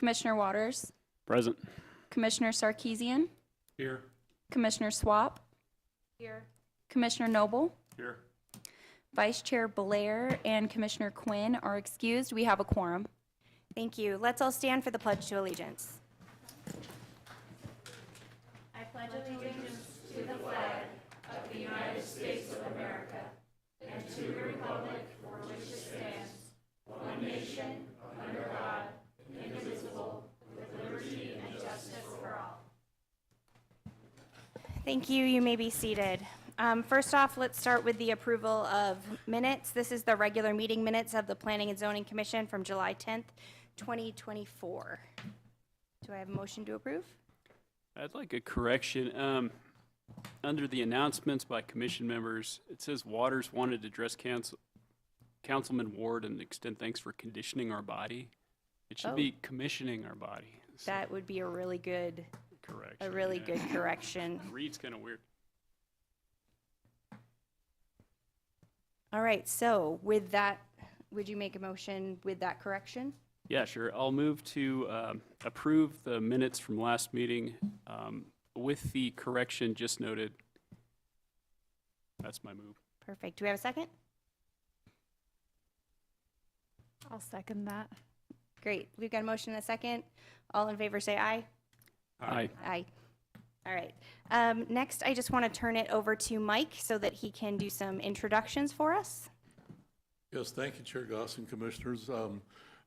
Commissioner Waters, Present. Commissioner Sarkeesian, Here. Commissioner Swap, Here. Commissioner Noble, Here. Vice Chair Blair, and Commissioner Quinn are excused. We have a quorum. Thank you. Let's all stand for the Pledge to Allegiance. I pledge allegiance to the flag of the United States of America and to the republic for which it stands, one nation, under God, indivisible, with liberty and justice for all. Thank you. You may be seated. First off, let's start with the approval of minutes. This is the regular meeting minutes of the Planning and Zoning Commission from July 10th, 2024. Do I have a motion to approve? I'd like a correction. Under the announcements by commission members, it says Waters wanted to address Councilman Ward and extend thanks for conditioning our body. It should be commissioning our body. So That would be a really good correction. good correction. Read's kind of weird. All right, so with that, would you make a motion with that correction? Yeah, sure. I'll move to approve the minutes from last meeting with the correction just noted. That's my move. Perfect. Do we have a second? I'll second that. Great. We've got a motion and a second. All in favor say aye. Aye. Aye. All right. Next, I just want to turn it over to Mike so that he can do some introductions for us. Yes, thank you, Chair Goss and Commissioners.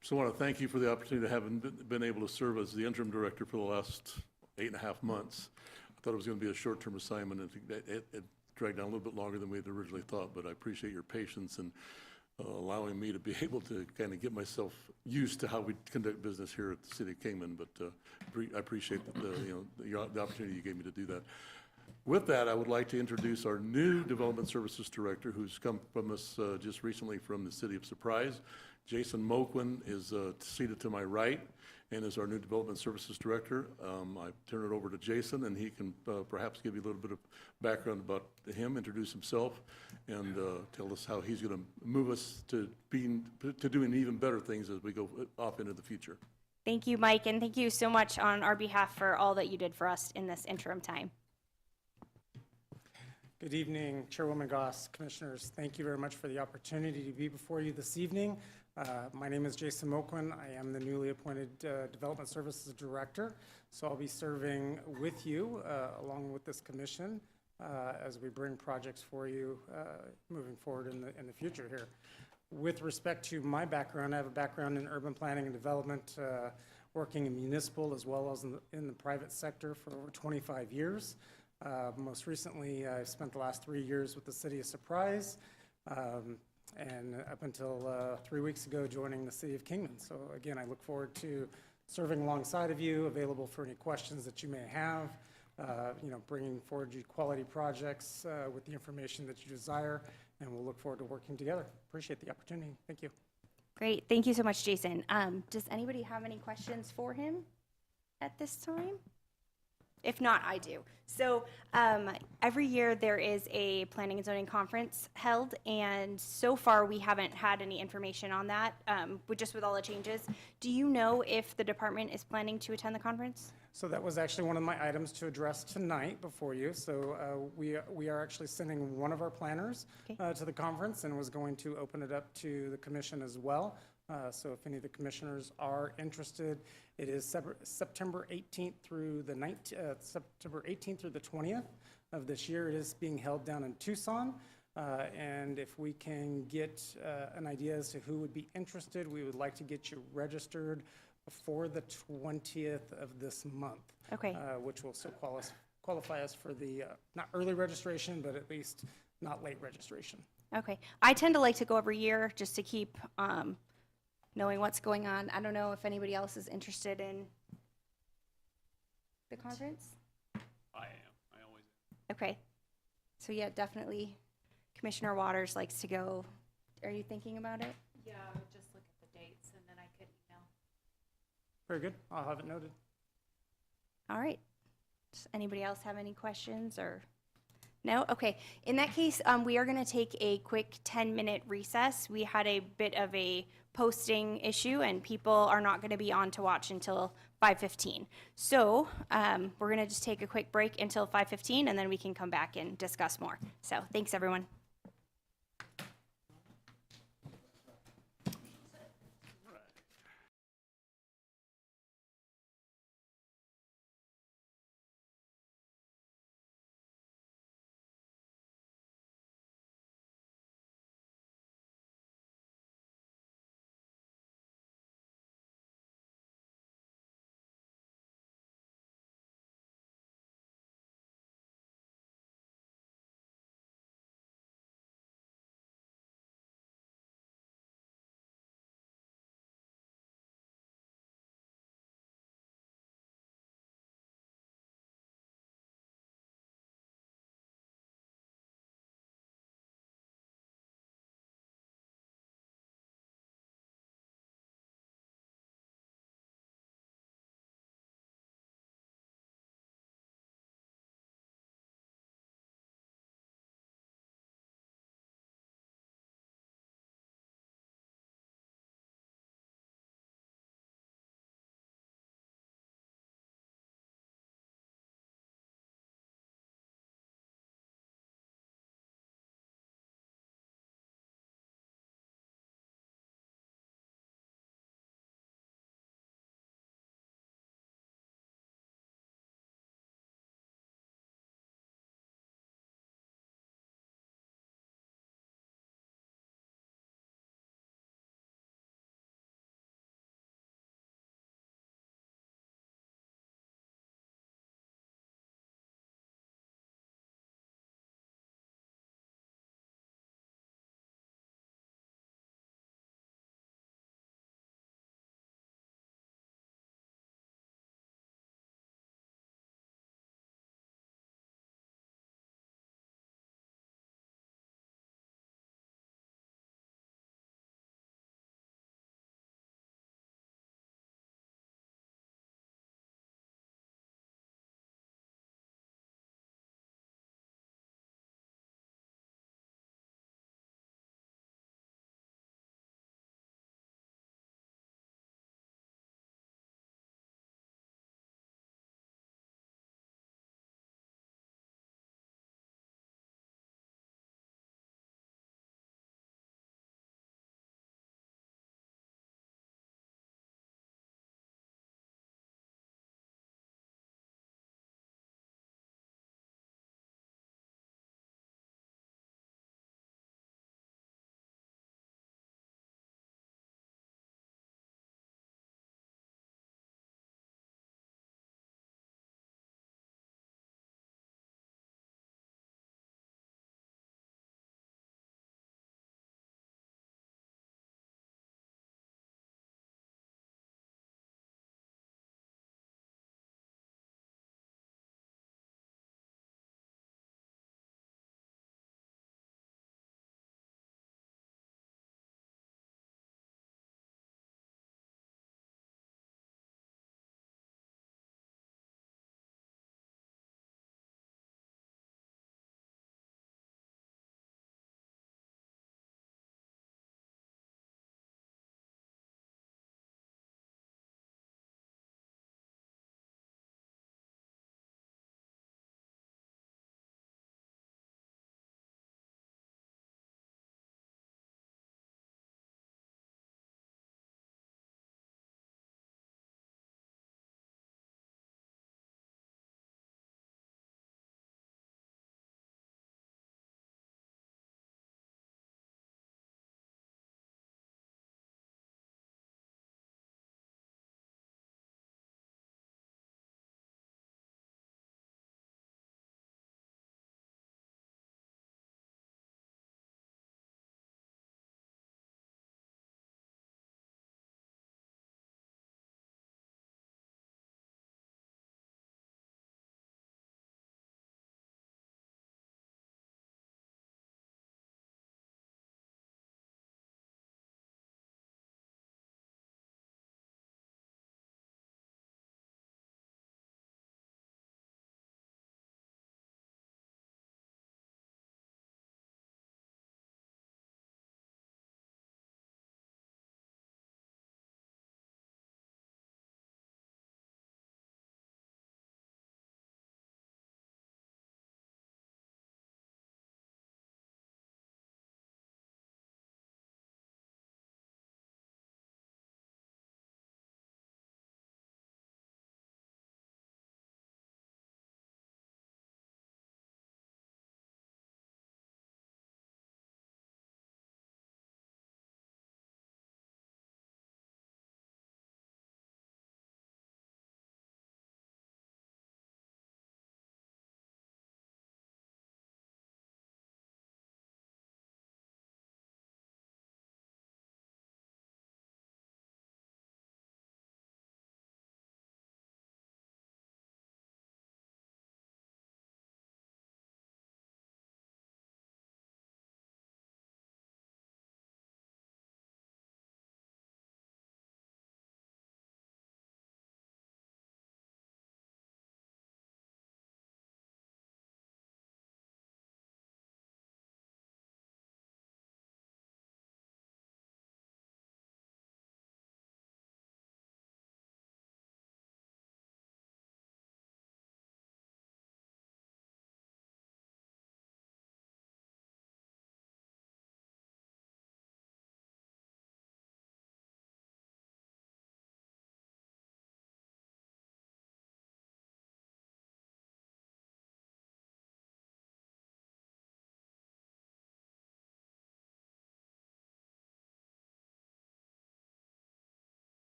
Just want to thank you for the opportunity to have been able to serve as the interim director for the last 8.5 months. I thought it was going to be a short-term assignment, and it dragged on a little bit longer than we had originally thought, but I appreciate your patience and allowing me to be able to kind of get myself used to how we conduct business here at the City of Kingman, but I appreciate the opportunity you gave me to do that. With that, I would like to introduce our new Development Services Director, who's come from us just recently from the City of Surprise. Jason Moquin is seated to my right and is our new Development Services Director. I turn it over to Jason, and he can perhaps give you a little bit of background about him, introduce himself, and tell us how he's going to move us to doing even better things as we go off into the future. Thank you, Mike, and thank you so much on our behalf for all that you did for us in this interim time. Good evening, Chairwoman Goss, Commissioners. Thank you very much for the opportunity to be before you this evening. My name is Jason Moquin. I am the newly appointed Development Services Director, so I'll be serving with you along with this commission as we bring projects for you moving forward in the future here. With respect to my background, I have a background in urban planning and development, working in municipal as well as in the private sector for over 25 years. Most recently, I spent the last 3 years with the City of Surprise, and up until 3 weeks ago, joining the City of Kingman. So again, I look forward to serving alongside of you, available for any questions that you may have, bringing forward you quality projects with the information that you desire, and we'll look forward to working together. Appreciate the opportunity. Thank you. Great. Thank you so much, Jason. Does anybody have any questions for him at this time? If not, I do. So every year there is a planning and zoning conference held, and so far we haven't had any information on that, just with all the changes. Do you know if the department is planning to attend the conference? So that was actually one of my items to address tonight before you. So we are actually sending one of our planners to the conference, and was going to open it up to the commission as well. So if any of the commissioners are interested, it is September 18th through the 20th of this year. It is being held down in Tucson. And if we can get an idea as to who would be interested, we would like to get you registered before the 20th of this month. Okay. Which will still qualify us for the, not early registration, but at least not late registration. Okay. I tend to like to go every year just to keep knowing what's going on. I don't know if anybody else is interested in the conference. I am. I always am. Okay. So yeah, definitely Commissioner Waters likes to go. Are you thinking about it? Yeah, I would just look at the dates and then I could email. Very good. I'll have it noted. All right. Does anybody else have any questions or No? Okay. In that case, we are going to take a quick 10-minute recess. We had a bit of a posting issue, and people are not going to be on to watch until 5:15. So we're going to just take a quick break until 5:15, and then we can come back and discuss more. So thanks, everyone.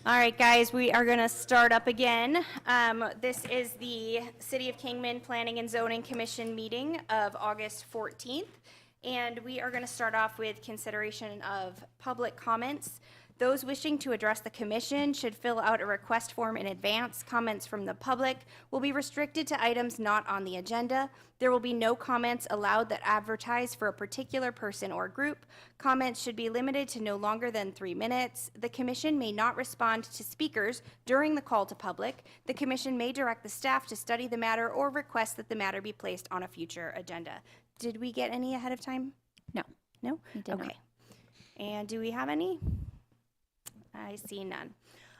All right, guys, we are going to start up again. This is the City of Kingman Planning and Zoning Commission meeting of August 14th. And we are going to start off with consideration of public comments. Those wishing to address the commission should fill out a request form in advance. Comments from the public will be restricted to items not on the agenda. There will be no comments allowed that advertise for a particular person or group. Comments should be limited to no longer than 3 minutes. The commission may not respond to speakers during the call to public. The commission may direct the staff to study the matter or request that the matter be placed on a future agenda. Did we get any ahead of time? No. No? We did not. Okay. And do we have any? I see none.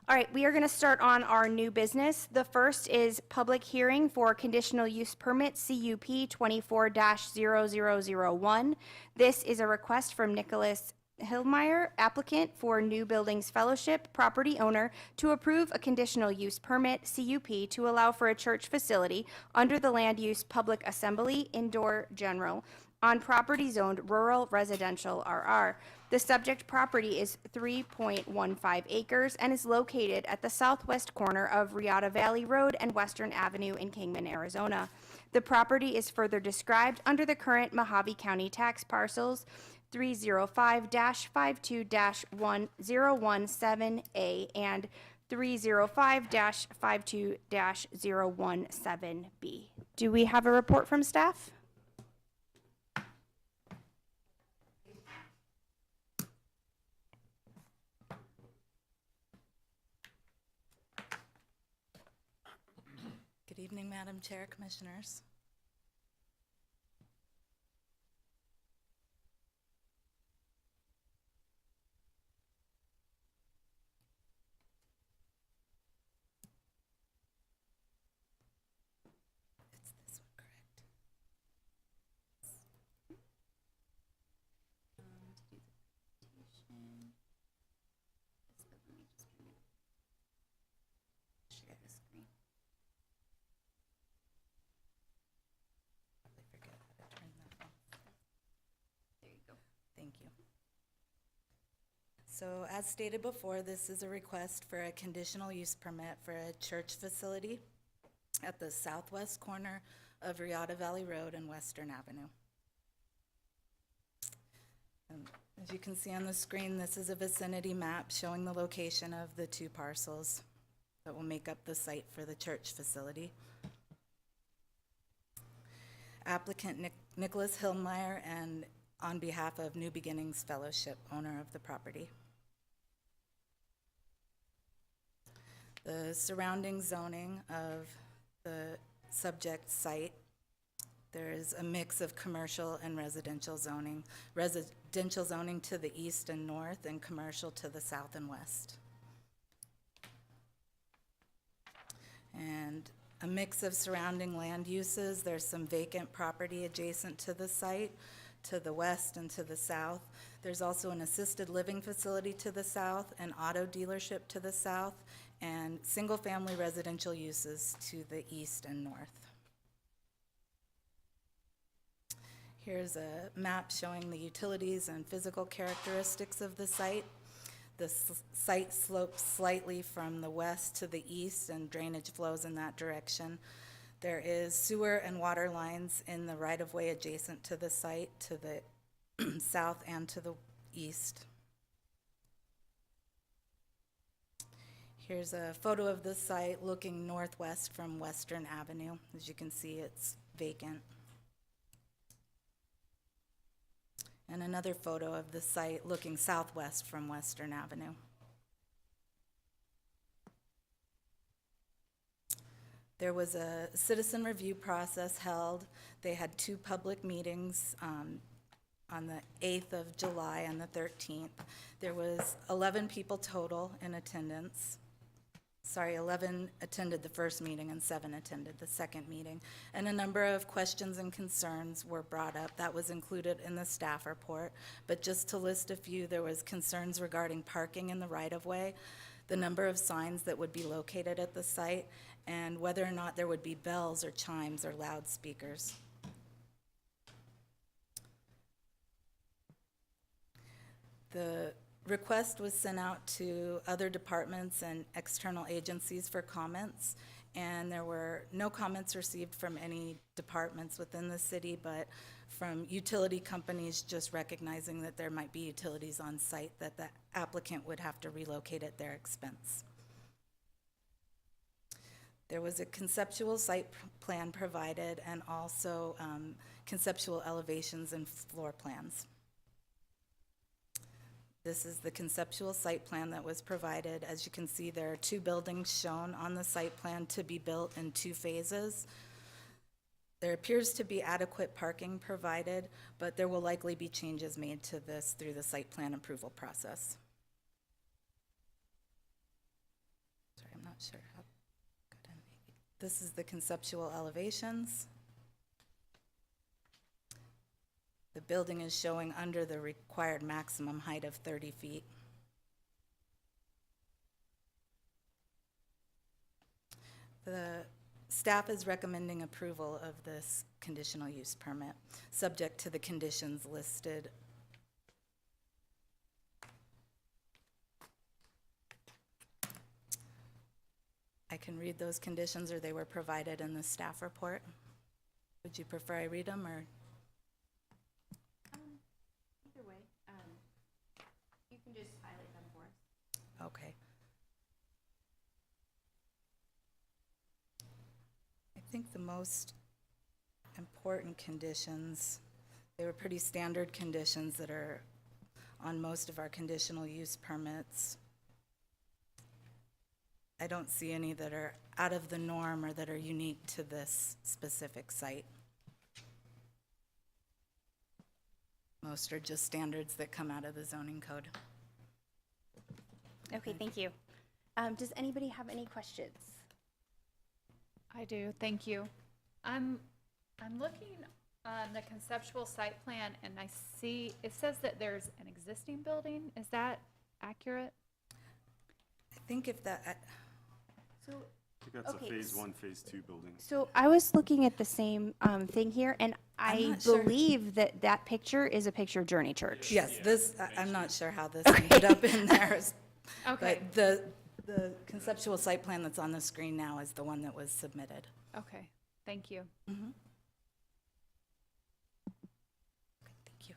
All right, we are going to start on our new business. The first is public hearing for conditional use permit CUP 24-0001. This is a request from Nicholas Hillmeyer, applicant for New Buildings Fellowship, property owner, to approve a conditional use permit CUP to allow for a church facility under the land use public assembly indoor general on property zoned rural residential RR. The subject property is 3.15 acres and is located at the southwest corner of Riata Valley Road and Western Avenue in Kingman, Arizona. The property is further described under the current Mojave County tax parcels 305-52-1017A and 305-52-017B. Do we have a report from staff? Good evening, Madam Chair, Commissioners. It's this one, correct? Share the screen. Probably forget how to turn that on. There you go. Thank you. So as stated before, this is a request for a conditional use permit for a church facility at the southwest corner of Riata Valley Road and Western Avenue. As you can see on the screen, this is a vicinity map showing the location of the two parcels that will make up the site for the church facility. Applicant Nicholas Hillmeyer, and on behalf of New Beginnings Fellowship, owner of the property. The surrounding zoning of the subject site, there is a mix of commercial and residential zoning. Residential zoning to the east and north, and commercial to the south and west. And a mix of surrounding land uses. There's some vacant property adjacent to the site, to the west and to the south. There's also an assisted living facility to the south, an auto dealership to the south, and single-family residential uses to the east and north. Here's a map showing the utilities and physical characteristics of the site. The site slopes slightly from the west to the east, and drainage flows in that direction. There is sewer and water lines in the right-of-way adjacent to the site, to the south and to the east. Here's a photo of the site looking northwest from Western Avenue. As you can see, it's vacant. And another photo of the site looking southwest from Western Avenue. There was a citizen review process held. They had 2 public meetings on the 8th of July and the 13th. There was 11 people total in attendance. 11 attended the first meeting and 7 attended the second meeting. And a number of questions and concerns were brought up. That was included in the staff report. But just to list a few, there was concerns regarding parking in the right-of-way, the number of signs that would be located at the site, and whether or not there would be bells or chimes or loudspeakers. The request was sent out to other departments and external agencies for comments, and there were no comments received from any departments within the city, but from utility companies just recognizing that there might be utilities on site that the applicant would have to relocate at their expense. There was a conceptual site plan provided and also conceptual elevations and floor plans. This is the conceptual site plan that was provided. As you can see, there are 2 buildings shown on the site plan to be built in 2 phases. There appears to be adequate parking provided, but there will likely be changes made to this through the site plan approval process. Sorry, I'm not sure how good I'm making. This is the conceptual elevations. The building is showing under the required maximum height of 30 feet. The staff is recommending approval of this conditional use permit, subject to the conditions listed. I can read those conditions, or they were provided in the staff report. Would you prefer I read them, or? Either way, you can just highlight them for us. Okay. I think the most important conditions, they were pretty standard conditions that are on most of our conditional use permits. I don't see any that are out of the norm or that are unique to this specific site. Most are just standards that come out of the zoning code. Okay, thank you. Does anybody have any questions? I do, thank you. I'm looking on the conceptual site plan and I see, it says that there's an existing building. Is that accurate? I think if that, So, I think that's Okay, a phase 1, phase 2 building. so I was looking at the same thing here, and I'm I not sure. believe that that picture is a picture of Journey Church. yes, this, I'm not sure how this ended up in there. Okay, But the conceptual site plan that's on the screen now is the one that was submitted. okay, thank you. Thank you.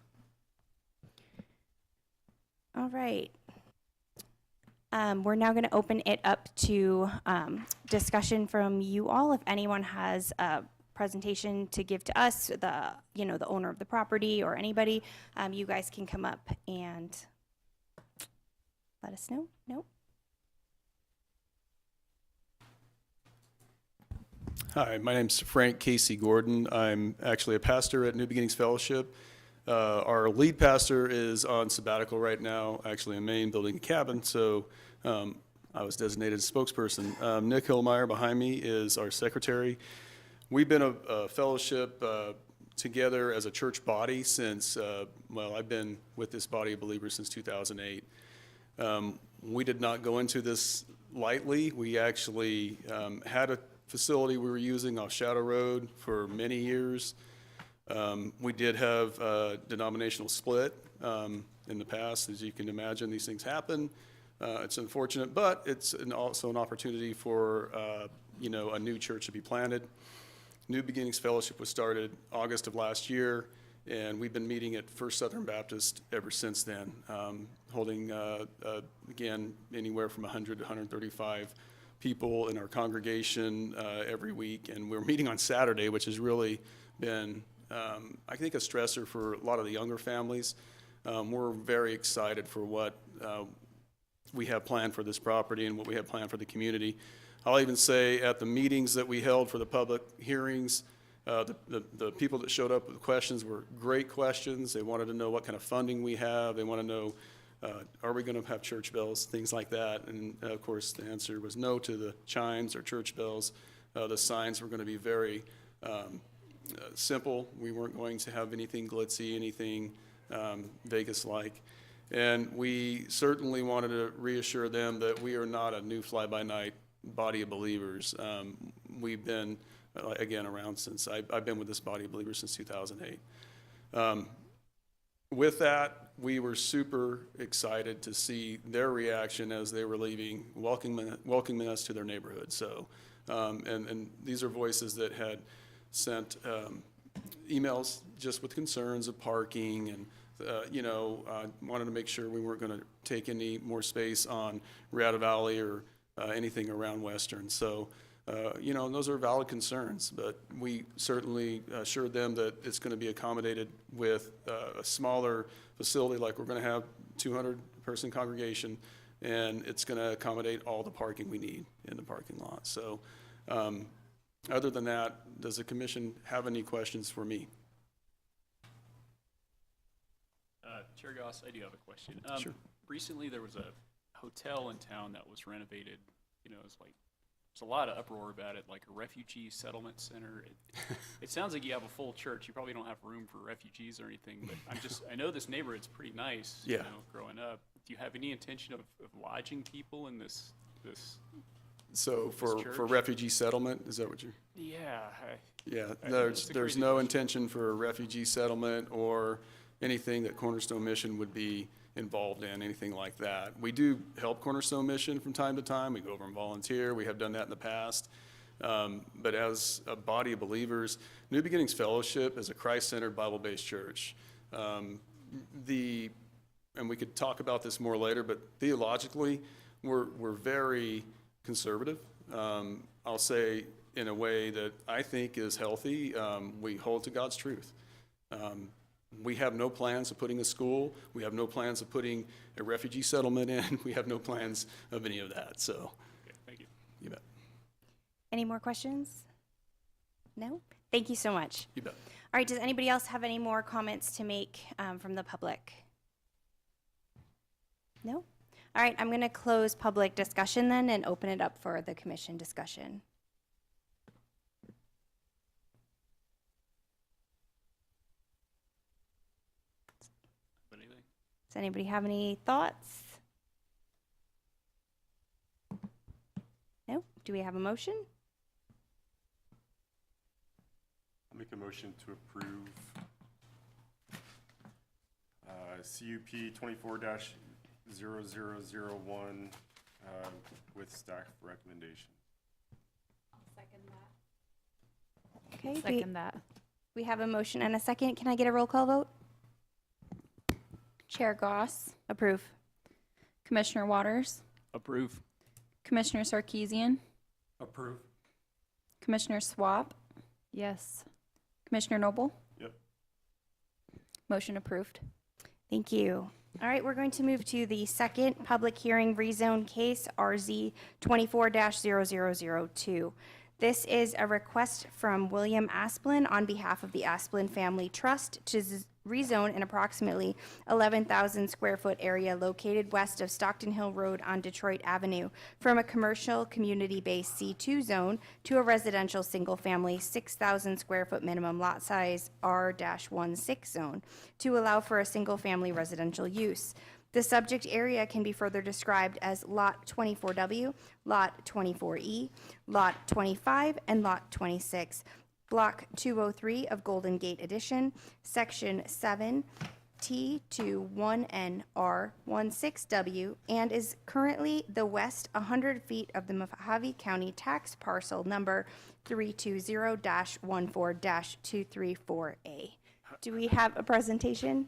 All right. We're now going to open it up to discussion from you all. If anyone has a presentation to give to us, the owner of the property or anybody, you guys can come up and let us know. Nope. Hi, my name's Frank Casey Gordon. I'm actually a pastor at New Beginnings Fellowship. Our lead pastor is on sabbatical right now, actually in Maine, building a cabin, so I was designated as spokesperson. Nick Hillmeyer behind me is our secretary. We've been a fellowship together as a church body since, I've been with this body of believers since 2008. We did not go into this lightly. We actually had a facility we were using off Shadow Road for many years. We did have a denominational split in the past. As you can imagine, these things happen. It's unfortunate, but it's also an opportunity for a new church to be planted. New Beginnings Fellowship was started August of last year, and we've been meeting at First Southern Baptist ever since then, holding, again, anywhere from 100 to 135 people in our congregation every week. And we're meeting on Saturday, which has really been, I think, a stressor for a lot of the younger families. We're very excited for what we have planned for this property and what we have planned for the community. I'll even say at the meetings that we held for the public hearings, the people that showed up with questions were great questions. They wanted to know what kind of funding we have. They want to know, are we going to have church bells, things like that. And of course, the answer was no to the chimes or church bells. The signs were going to be very simple. We weren't going to have anything glitzy, anything Vegas-like. And we certainly wanted to reassure them that we are not a new fly-by-night body of believers. We've been, again, around since, I've been with this body of believers since 2008. with that, we were super excited to see their reaction as they were leaving, welcoming us to their neighborhood. So, and these are voices that had sent emails just with concerns of parking and, wanted to make sure we weren't going to take any more space on Riata Valley or anything around Western. So, those are valid concerns, but we certainly assured them that it's going to be accommodated with a smaller facility, like we're going to have 200-person congregation, and it's going to accommodate all the parking we need in the parking lot. So, other than that, does the commission have any questions for me? Chair Goss, I do have a question. Sure. Recently, there was a hotel in town that was renovated. It's like, there's a lot of uproar about it, like a refugee settlement center. It sounds like you have a full church. You probably don't have room for refugees or anything, but I know this neighborhood's pretty nice, Yeah. growing up. Do you have any intention of lodging people in this? So for church? refugee settlement, is that what you're? Yeah. Yeah, It's a there's crazy no question. intention for a refugee settlement or anything that Cornerstone Mission would be involved in, anything like that. We do help Cornerstone Mission from time to time. We go over and volunteer. We have done that in the past. But as a body of believers, New Beginnings Fellowship is a Christ-centered Bible-based church. And we could talk about this more later, but theologically, we're very conservative. I'll say in a way that I think is healthy. We hold to God's truth. We have no plans of putting a school. We have no plans of putting a refugee settlement in. We have no plans of any of that. So, Okay, thank you. you bet. Any more questions? No? Thank you so much. You bet. All right, does anybody else have any more comments to make from the public? No? All right, I'm going to close public discussion then and open it up for the commission discussion. Anything? Does anybody have any thoughts? No? Do we have a motion? I'll make a motion to approve CUP 24-0001 with staff recommendation. Okay, Second that. we have a motion and a second. Can I get a roll call vote? Chair Goss, approve. Commissioner Waters, Approve. Commissioner Sarkeesian, Approve. Commissioner Swap, Yes. Commissioner Noble. Yep. Motion approved. Thank you. All right, we're going to move to the second public hearing rezone case, RZ 24-0002. This is a request from William Asplin on behalf of the Asplin Family Trust to rezone an approximately 11,000 square foot area located west of Stockton Hill Road on Detroit Avenue from a commercial community-based C2 zone to a residential single-family 6,000 square foot minimum lot size R-16 zone to allow for a single-family residential use. The subject area can be further described as Lot 24W, Lot 24E, Lot 25, and Lot 26. Block 203 of Golden Gate Edition, Section 7T to 1NR16W, and is currently the west 100 feet of the Mojave County tax parcel number 320-14-234A. Do we have a presentation?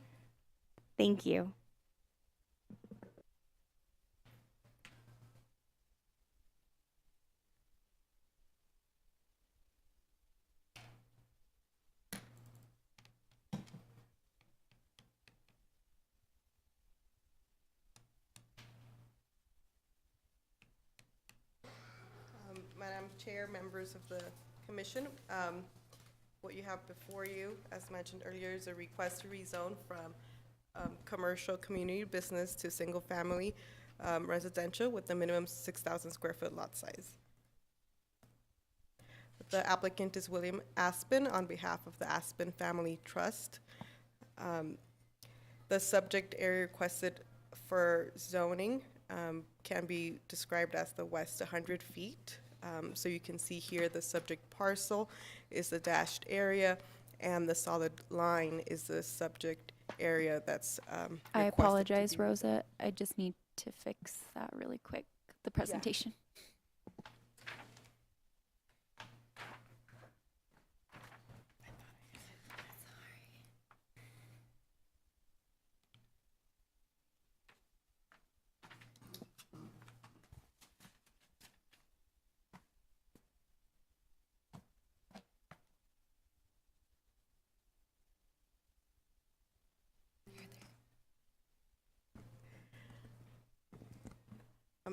Thank you. Madam Chair, members of the commission, what you have before you, as mentioned earlier, is a request to rezone from commercial community business to single-family residential with a minimum 6,000 square foot lot size. The applicant is William Aspen on behalf of the Aspen Family Trust. The subject area requested for zoning can be described as the west 100 feet. So you can see here the subject parcel is the dashed area, and the solid line is the subject area that's I requested to apologize, be- Rosa. I just need to fix that really quick, the presentation.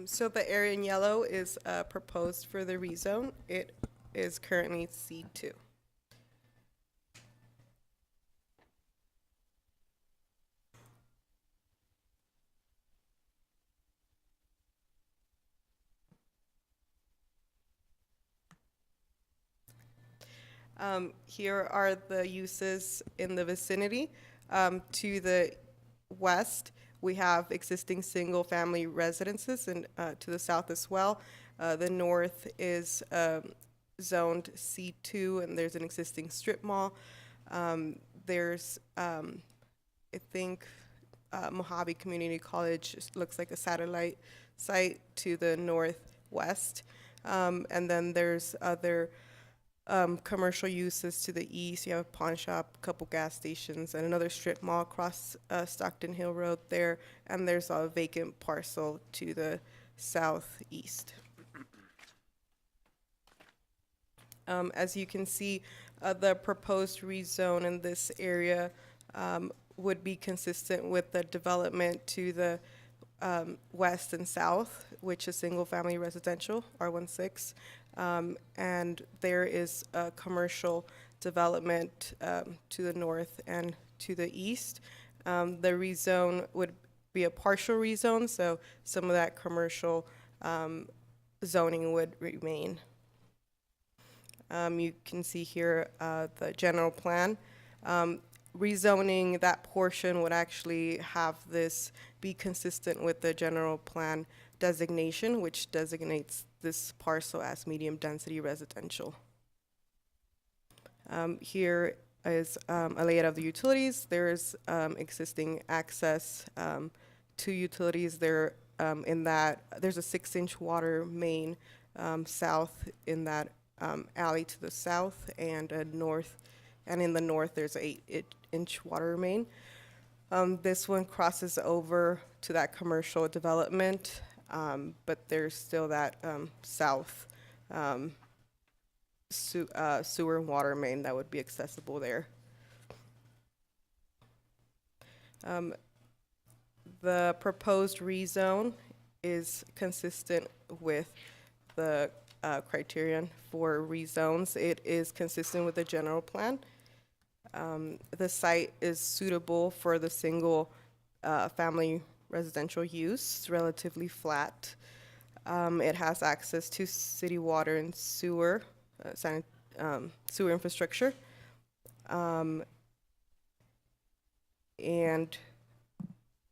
So the area in yellow is proposed for the rezone. It is currently C2. Here are the uses in the vicinity. To the west, we have existing single-family residences, and to the south as well. The north is zoned C2, and there's an existing strip mall. There's, I think, Mojave Community College looks like a satellite site to the northwest. And then there's other commercial uses to the east. You have a pawn shop, a couple gas stations, and another strip mall across Stockton Hill Road there. And there's a vacant parcel to the southeast. As you can see, the proposed rezone in this area would be consistent with the development to the west and south, which is single-family residential, R16. And there is a commercial development to the north and to the east. The rezone would be a partial rezone, so some of that commercial zoning would remain. You can see here the general plan. Rezoning that portion would actually have this be consistent with the general plan designation, which designates this parcel as medium-density residential. Here is a layout of the utilities. There is existing access to utilities. There, in that, there's a 6-inch water main south in that alley to the south, and a north, and in the north there's an 8-inch water main. This one crosses over to that commercial development, but there's still that south sewer and water main that would be accessible there. The proposed rezone is consistent with the criterion for rezones. It is consistent with the general plan. The site is suitable for the single family residential use. It's relatively flat. It has access to city water and sewer, sewer infrastructure. And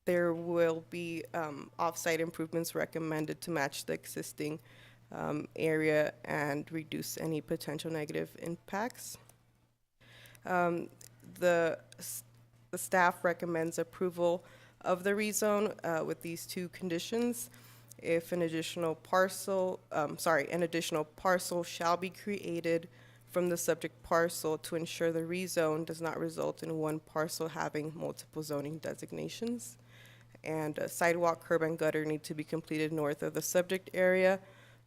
there will be off-site improvements recommended to match the existing area and reduce any potential negative impacts. The staff recommends approval of the rezone with these two conditions. If an additional parcel, an additional parcel shall be created from the subject parcel to ensure the rezone does not result in one parcel having multiple zoning designations. And a sidewalk, curb, and gutter need to be completed north of the subject area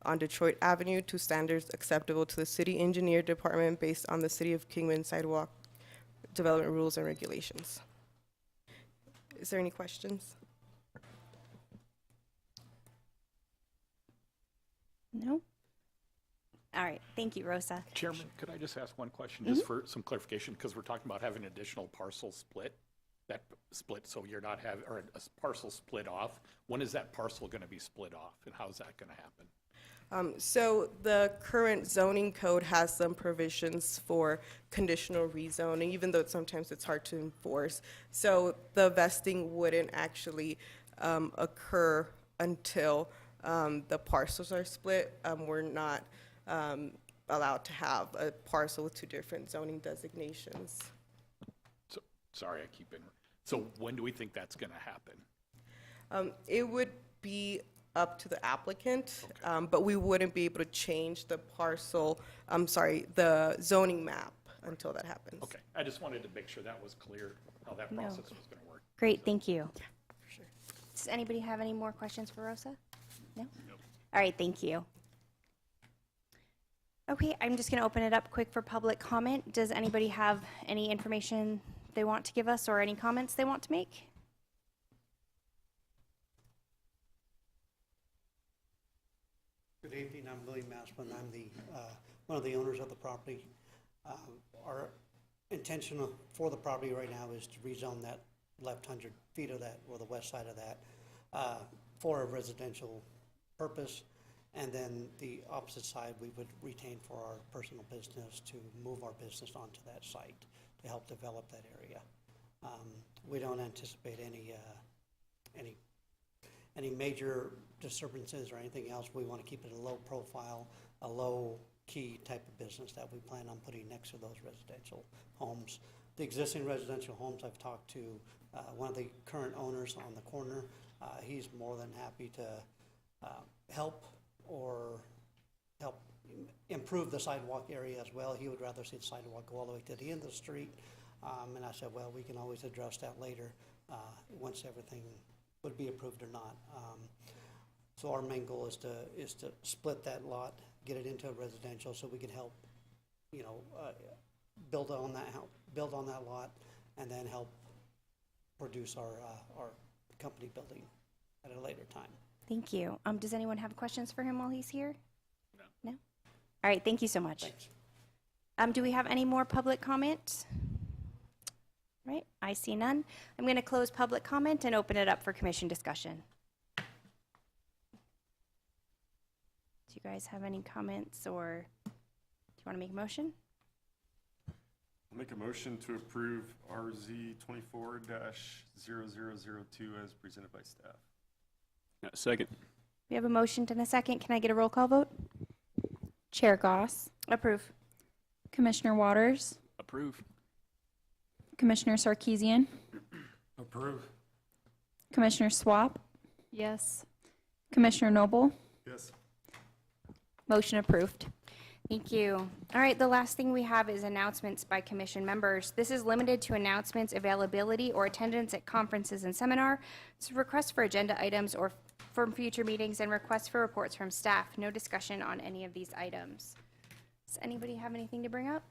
on Detroit Avenue to standards acceptable to the city engineer department based on the City of Kingman sidewalk development rules and regulations. Is there any questions? No? All right, thank you, Rosa. Chairman, could I just ask one question, just for some clarification, because we're talking about having additional parcel split, that split, so you're not having, or a parcel split off. When is that parcel going to be split off, and how's that going to happen? So the current zoning code has some provisions for conditional rezoning, even though sometimes it's hard to enforce. So the vesting wouldn't actually occur until the parcels are split. We're not allowed to have a parcel with two different zoning designations. So, sorry, I keep in. So when do we think that's going to happen? It would be up to the applicant, but we wouldn't be able to change the the zoning map until that happens. Okay, I just wanted to make sure that was clear, how that process was going to work. Great, thank you. For sure. Does anybody have any more questions for Rosa? No? All right, thank you. Okay, I'm just going to open it up quick for public comment. Does anybody have any information they want to give us or any comments they want to make? Good evening, I'm William Massman, I'm the, one of the owners of the property. Our intention for the property right now is to rezone that left 100 feet of that, or the west side of that, for a residential purpose. And then the opposite side, we would retain for our personal business to move our business onto that site to help develop that area. We don't anticipate any major disturbances or anything else. We want to keep it a low profile, a low key type of business that we plan on putting next to those residential homes. The existing residential homes, I've talked to one of the current owners on the corner. He's more than happy to help improve the sidewalk area as well. He would rather see the sidewalk go all the way to the end of the street. And I said, well, we can always address that later once everything would be approved or not. So our main goal is to split that lot, get it into a residential, so we can help, build on that lot, and then help produce our company building at a later time. Thank you. Does anyone have questions for him while he's here? No? All right, thank you so much. Thanks. Do we have any more public comment? Right, I see none. I'm going to close public comment and open it up for commission discussion. Do you guys have any comments, or do you want to make a motion? I'll make a motion to approve RZ 24-0002 as presented by staff. Second. We have a motion and a second. Can I get a roll call vote? Chair Goss, Approve. Commissioner Waters, Approve. Commissioner Sarkeesian, Approve. Commissioner Swap, Yes. Commissioner Noble. Yes. Motion approved. Thank you. All right, the last thing we have is announcements by commission members. This is limited to announcements, availability, or attendance at conferences and seminar. It's requests for agenda items or from future meetings and requests for reports from staff. No discussion on any of these items. Does anybody have anything to bring up?